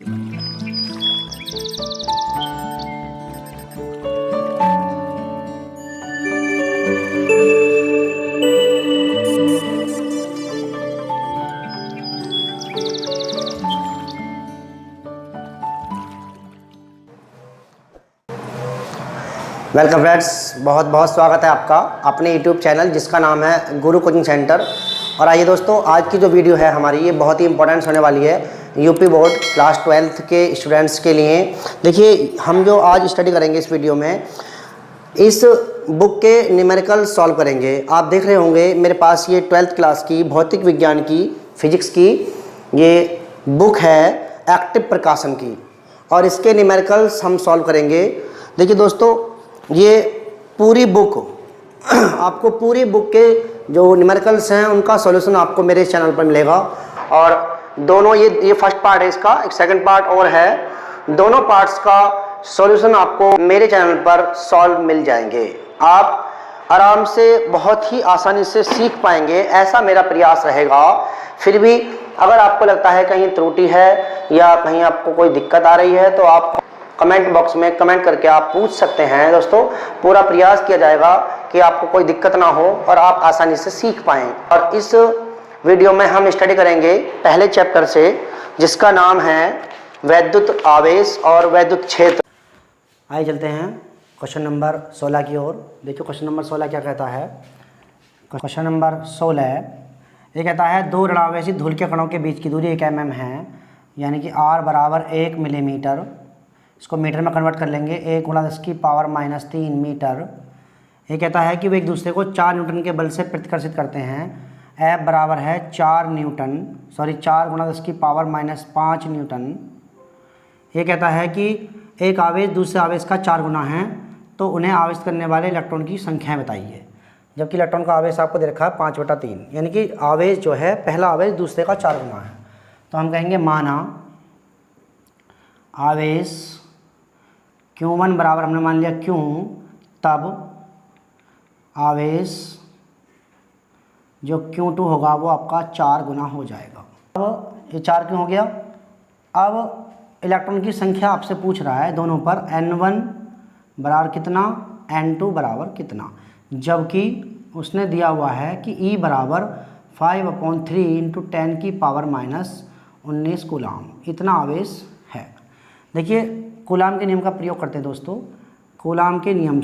Welcome friends, बहुत बहुत स्वागत है आपका अपने यूट्यूब चैनल जिसका नाम है गुरु कोचिंग सेंटर। और आइए दोस्तों, आज की जो वीडियो है हमारी ये बहुत ही इंपॉर्टेंट होने वाली है यूपी बोर्ड क्लास 12th के स्टूडेंट्स के लिए। देखिए, हम जो आज स्टडी करेंगे इस वीडियो में, इस बुक के न्यूमेरिकल सॉल्व करेंगे। आप देख रहे होंगे मेरे पास ये 12th क्लास की भौतिक विज्ञान की, फिजिक्स की ये बुक है एक्टिव प्रकाशन की, और इसके न्यूमेरिकल्स हम सॉल्व करेंगे। देखिए दोस्तों, ये पूरी बुक आपको पूरी बुक के जो न्यूमेरिकल्स हैं उनका सॉल्यूशन आपको मेरे चैनल पर मिलेगा। और दोनों ये फर्स्ट पार्ट है इसका, एक सेकंड पार्ट और है। दोनों पार्ट्स का सॉल्यूशन आपको मेरे चैनल पर सॉल्व मिल जाएंगे। आप आराम से बहुत ही आसानी से सीख पाएंगे, ऐसा मेरा प्रयास रहेगा। फिर भी अगर आपको लगता है कहीं त्रुटि है या कहीं आपको कोई दिक्कत आ रही है तो आप कमेंट बॉक्स में कमेंट करके आप पूछ सकते हैं। दोस्तों, पूरा प्रयास किया जाएगा कि आपको कोई दिक्कत ना हो और आप आसानी से सीख पाएं। और इस वीडियो में हम स्टडी करेंगे पहले चैप्टर से, जिसका नाम है वैद्युत आवेश और वैद्युत क्षेत्र। आइए चलते हैं क्वेश्चन नंबर 16 की ओर। देखिए क्वेश्चन नंबर 16 क्या कहता है। क्वेश्चन नंबर 16 ये कहता है, दो ऋणावेशी धूल के कणों के बीच की दूरी 1 mm है, यानी कि r बराबर 1 मिलीमीटर। इसको मीटर में कन्वर्ट कर लेंगे, 1 × 10⁻³ मीटर। ये कहता है कि वे एक दूसरे को 4 न्यूटन के बल से प्रतिकर्षित करते हैं। F बराबर है 4 × 10⁻5 न्यूटन। ये कहता है कि एक आवेश दूसरे आवेश का 4 गुना है, तो उन्हें आवेशित करने वाले इलेक्ट्रॉन की संख्या बताइए। जबकि इलेक्ट्रॉन का आवेश आपको दे रखा है 5/3, यानी कि आवेश जो है पहला आवेश दूसरे का 4 गुना है। तो हम कहेंगे माना आवेश Q1 बराबर, हमने मान लिया Q, तब आवेश जो Q2 होगा वो आपका 4 गुना हो जाएगा। अब ये 4 क्यों हो गया। अब इलेक्ट्रॉन की संख्या आपसे पूछ रहा है दोनों पर, N1 बराबर कितना, N2 बराबर कितना, जबकि उसने दिया हुआ है कि E बराबर 5/3 × 10⁻⁻19 कूलाम, इतना आवेश है। देखिए कूलाम के नियम का प्रयोग करते हैं दोस्तों। कूलाम के नियम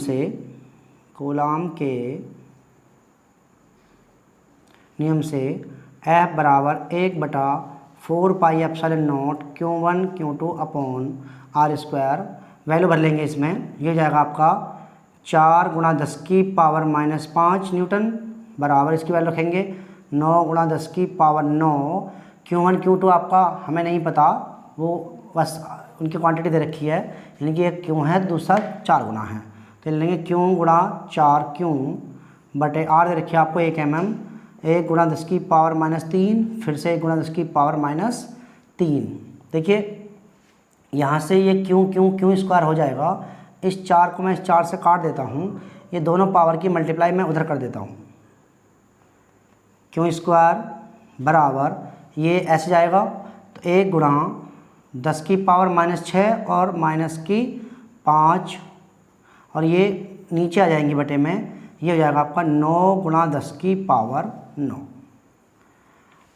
से F बराबर 1/4πε0 Q1 Q2/r²। वैल्यू भर लेंगे इसमें, ये जाएगा आपका 4 × 10⁻5 न्यूटन बराबर, इसकी वैल्यू रखेंगे 9 × 10⁻9। Q1 Q2 आपका हमें नहीं पता, वो बस उनकी क्वांटिटी दे रखी है, यानी कि एक क्यों है दूसरा 4 गुना है, तो लेंगे क्यों × 4 क्यों बटे आर दे रखी है आपको 1 mm, 1 × 10⁻3, फिर से 1 × 10⁻3। देखिए यहाँ से ये क्यों स्क्वायर हो जाएगा। इस 4 को मैं इस 4 से काट देता हूँ, ये दोनों पावर की मल्टीप्लाई मैं उधर कर देता हूँ। क्यों स्क्वायर बराबर ये ऐसे जाएगा, तो 1 × 10⁻⁻6 और -5, और ये नीचे आ जाएंगी बटे में, ये हो जाएगा आपका 9 × 10⁻9।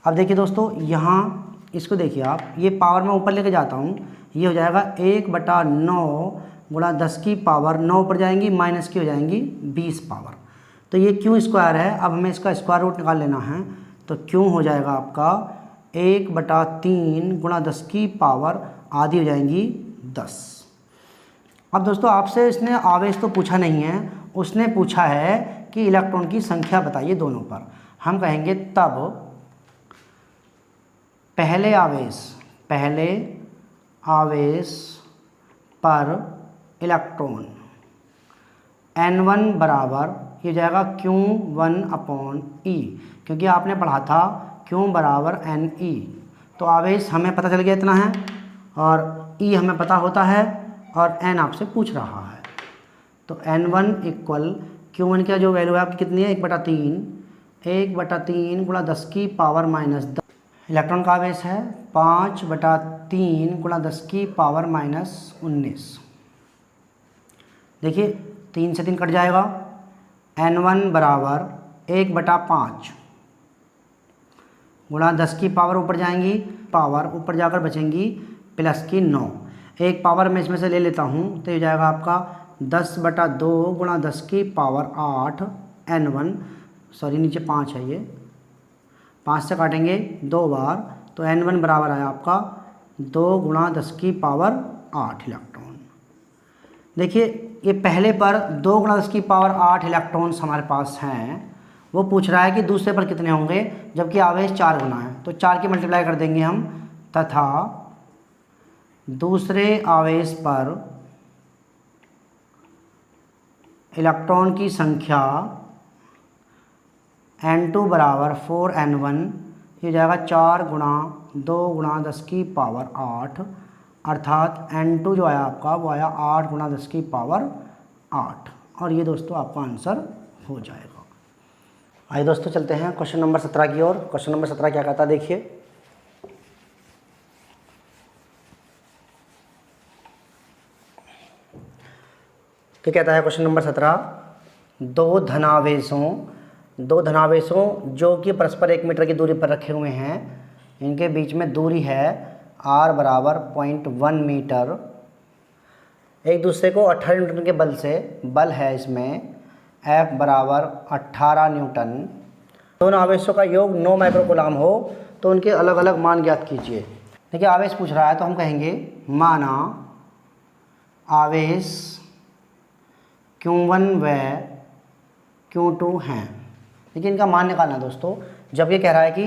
अब देखिए दोस्तों, यहाँ इसको देखिए आप, ये पावर मैं ऊपर लेके जाता हूँ, ये हो जाएगा 1/9 × 10⁻9 ऊपर जाएंगी, माइनस की हो जाएंगी 20 पावर। तो ये क्यों स्क्वायर है। अब हमें इसका स्क्वायर रूट निकाल लेना है, तो क्यों हो जाएगा आपका 1/3 × 10⁻⁻⁰ हो जाएंगी 10। अब दोस्तों आपसे इसने आवेश तो पूछा नहीं है, उसने पूछा है कि इलेक्ट्रॉन की संख्या बताइए दोनों पर। हम कहेंगे तब पहले आवेश पर इलेक्ट्रॉन N1 बराबर ये जाएगा Q1/E, क्योंकि आपने पढ़ा था Q बराबर NE, तो आवेश हमें पता चल गया इतना है, और E हमें पता होता है, और N आपसे पूछ रहा है। तो N1 = Q1 का जो वैल्यू है आपकी कितनी है, 1/3 × 10⁻⁻10 इलेक्ट्रॉन का आवेश है, 5/3 गुणा 10 की पावर -19। देखिए 3 से 3 कट जाएगा। n1 बराबर 1/5 गुणा 10 की पावर ऊपर जाएंगी, पावर ऊपर जाकर बचेंगी प्लस की 9। एक पावर मैं इसमें से ले लेता हूँ तो ये जाएगा आपका 10/2 गुणा 10 की पावर 8 n1, सॉरी नीचे 5 है, ये 5 से काटेंगे 2 बार तो n1 बराबर आया आपका 2 गुणा 10 की पावर 8 इलेक्ट्रॉन। देखिए ये पहले पर 2 गुणा 10 की पावर 8 इलेक्ट्रॉन्स हमारे पास हैं, वो पूछ रहा है कि दूसरे पर कितने होंगे, जबकि आवेश 4 गुना है तो 4 की मल्टीप्लाई कर देंगे हम, तथा दूसरे आवेश पर इलेक्ट्रॉन की संख्या n2 बराबर 4n1, ये जाएगा 4 गुणा 2 गुणा 10 की पावर 8, अर्थात n2 जो आया आपका वो आया 8 गुणा 10 की पावर 8, और ये दोस्तों आपका आंसर हो जाएगा। आइए दोस्तों चलते हैं क्वेश्चन नंबर 17 की ओर। क्वेश्चन नंबर 17 क्या कहता है देखिए, क्या कहता है क्वेश्चन नंबर 17, दो धनावेशों जो कि परस्पर 1 मीटर की दूरी पर रखे हुए हैं, इनके बीच में दूरी है r बराबर 0.1 मीटर, एक दूसरे को 18 न्यूटन के बल है इसमें F बराबर 18 न्यूटन, दोनों आवेशों का योग 9 माइक्रोकूलाम हो तो उनके अलग अलग मान ज्ञात कीजिए। देखिए आवेश पूछ रहा है तो हम कहेंगे माना आवेश Q1 व Q2 हैं। देखिए इनका मान निकालना दोस्तों, जब ये कह रहा है कि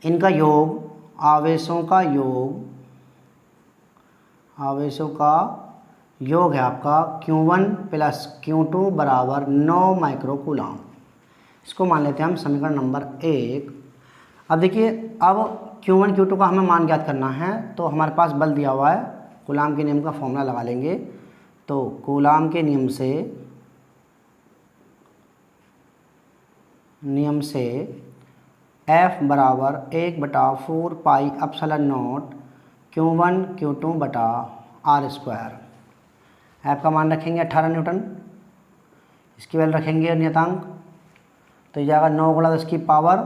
इनका योग आवेशों का योग है आपका Q1 प्लस Q2 बराबर 9 माइक्रोकूलाम, इसको मान लेते हैं हम समीकरण नंबर 1। अब देखिए अब Q1 Q2 का हमें मान ज्ञात करना है, तो हमारे पास बल दिया हुआ है, कूलाम के नियम का फॉर्मूला लगा लेंगे। तो कूलाम के नियम से F बराबर 1/4 pi epsilon not Q1 Q2 बटा r²। F का मान रखेंगे 18 न्यूटन, इसकी वैल्यू रखेंगे नियतांक, तो ये जाएगा 9 गुणा 10 की पावर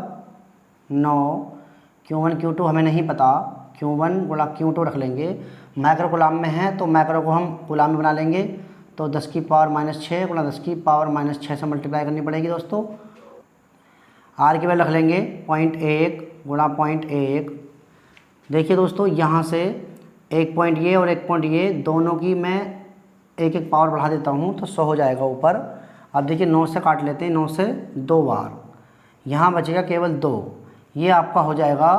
9। Q1 Q2 हमें नहीं पता, Q1 गुणा Q2 रख लेंगे, माइक्रो कूलाम में है तो माइक्रो को हम कूलाम में बना लेंगे, तो 10 की पावर -6 गुणा 10 की पावर -6 से मल्टीप्लाई करनी पड़ेगी दोस्तों। R की वैल्यू रख लेंगे 0.1 गुणा 0.1। देखिए दोस्तों यहाँ से एक पॉइंट ये और एक पॉइंट ये दोनों की मैं एक एक पावर बढ़ा देता हूँ तो 100 हो जाएगा ऊपर। अब देखिए 9 से काट लेते हैं, 9 से 2 बार, यहाँ बचेगा केवल 2, ये आपका हो जाएगा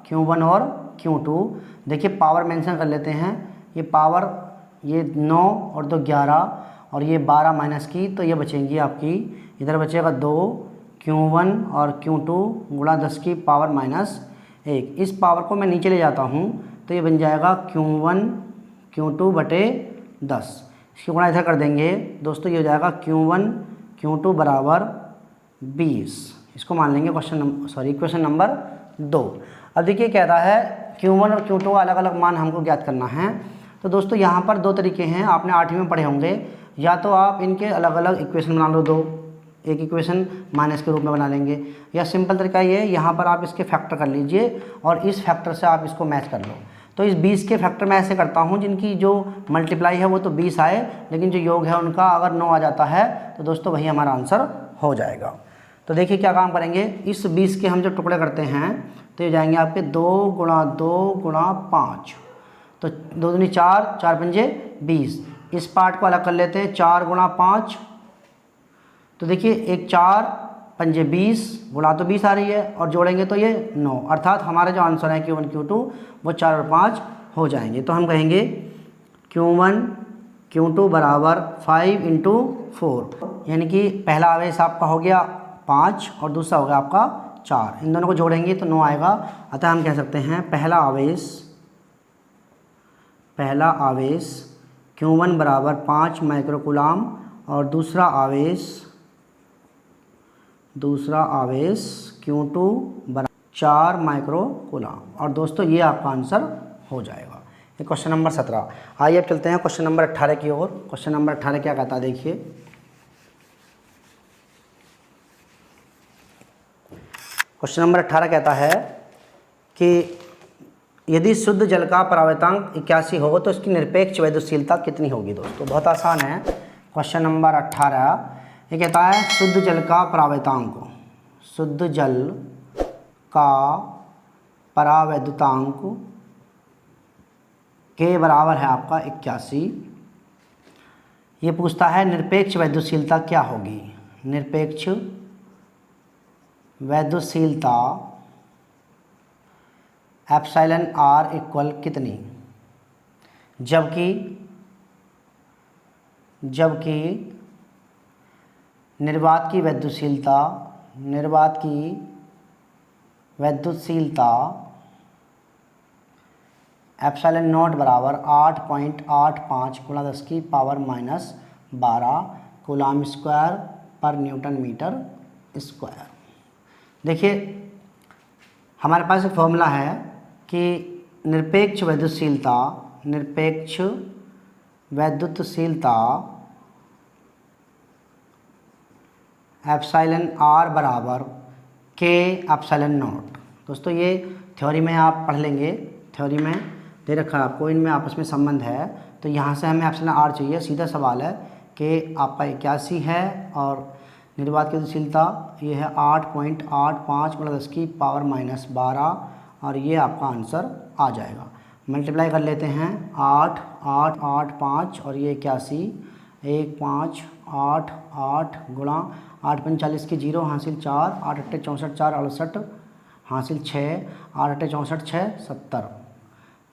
Q1 और Q2। देखिए पावर मेंशन कर लेते हैं, ये पावर ये 9 और 2 11 और ये 12 माइनस की, तो ये बचेंगी आपकी, इधर बचेगा 2 Q1 और Q2 गुणा 10 की पावर -1। इस पावर को मैं नीचे ले जाता हूँ तो ये बन जाएगा Q1 Q2 बटे 10, इसकी गुणा इधर कर देंगे दोस्तों, ये हो जाएगा Q1 Q2 बराबर 20। इसको मान लेंगे इक्वेशन नंबर 2। अब देखिए कह रहा है Q1 और Q2 का अलग अलग मान हमको ज्ञात करना है। तो दोस्तों यहाँ पर 2 तरीके हैं, आपने 8वीं में पढ़े होंगे, या तो आप इनके अलग अलग इक्वेशन बना लो, 2 एक इक्वेशन माइनस के रूप में बना लेंगे, या सिंपल तरीका ये यहाँ पर आप इसके फैक्टर कर लीजिए और इस फैक्टर से आप इसको मैच कर लो। तो इस 20 के फैक्टर मैं ऐसे करता हूँ जिनकी जो मल्टीप्लाई है वो तो 20 आए, लेकिन जो योग है उनका अगर 9 आ जाता है तो दोस्तों वही हमारा आंसर हो जाएगा। तो देखिए क्या काम करेंगे, इस 20 के हम जब टुकड़े करते हैं तो ये जाएंगे आपके 2 गुणा 2 गुणा 5, तो 2 दूनी 4, 4 पंजे 20। इस पार्ट को अलग कर लेते हैं, 4 गुणा 5, तो देखिए एक 4 पंजे 20, गुणा तो 20 आ रही है और जोड़ेंगे तो ये 9, अर्थात हमारे जो आंसर है Q1 Q2 वो 4 और 5 हो जाएंगे। तो हम कहेंगे Q1 Q2 बराबर 5 × 4, यानी कि पहला आवेश आपका हो गया 5 और दूसरा हो गया आपका 4, इन दोनों को जोड़ेंगे तो 9 आएगा। अतः हम कह सकते हैं पहला आवेश Q1 बराबर 5 माइक्रोकूलाम और दूसरा आवेश Q2 बराबर 4 माइक्रो कूलम। और दोस्तों ये आपका आंसर हो जाएगा। ये क्वेश्चन नंबर 17। आइए अब चलते हैं क्वेश्चन नंबर 18 की ओर। क्वेश्चन नंबर 18 क्या कहता है देखिए। क्वेश्चन नंबर 18 कहता है कि यदि शुद्ध जल का परावर्तनांक 81 हो तो इसकी निरपेक्ष वैद्युतशीलता कितनी होगी। दोस्तों बहुत आसान है। क्वेश्चन नंबर 18 ये कहता है शुद्ध जल का परावर्तनांक, शुद्ध जल का परावैद्युतांक के बराबर है आपका 81। ये पूछता है निरपेक्ष वैद्युतशीलता क्या होगी। निरपेक्ष वैद्युतशीलता एप्सिलॉन आर इक्वल कितनी, जबकि निर्वात की वैद्युतशीलता एप्सिलॉन नॉट बराबर 8.85 गुणा 10 की पावर माइनस 12 कूलम स्क्वायर पर न्यूटन मीटर स्क्वायर। देखिए हमारे पास एक फॉर्मूला है कि निरपेक्ष वैद्युतशीलता एप्सिलॉन आर बराबर के एप्सिलॉन नॉट। दोस्तों ये थ्योरी में आप पढ़ लेंगे, थ्योरी में दे रखा है आपको, इनमें आपस में संबंध है। तो यहाँ से हमें एप्सिलॉन आर चाहिए। सीधा सवाल है कि आपका 81 है और निर्वात की वैद्युतशीलता ये है 8.85 गुणा 10 की पावर माइनस 12 और ये आपका आंसर आ जाएगा। मल्टीप्लाई कर लेते हैं 8 8 8 5 और ये 81 1 5 8 8 गुणा 8 45 की 0 हासिल 4 8 8 64 4 68 हासिल 6 8 8 64 6 70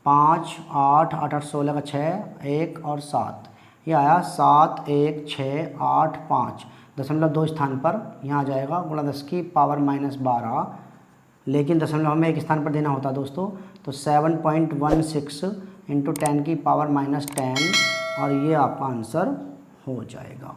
5 8 8 8 16 का 6 1 और 7 ये आया 7 1 6 8 5 दशमलव 2 स्थान पर यहाँ आ जाएगा गुणा 10 की पावर माइनस 12, लेकिन दशमलव हमें एक स्थान पर देना होता है दोस्तों। तो 7.16 इंटू 10 की पावर माइनस 10 और ये आपका आंसर हो जाएगा।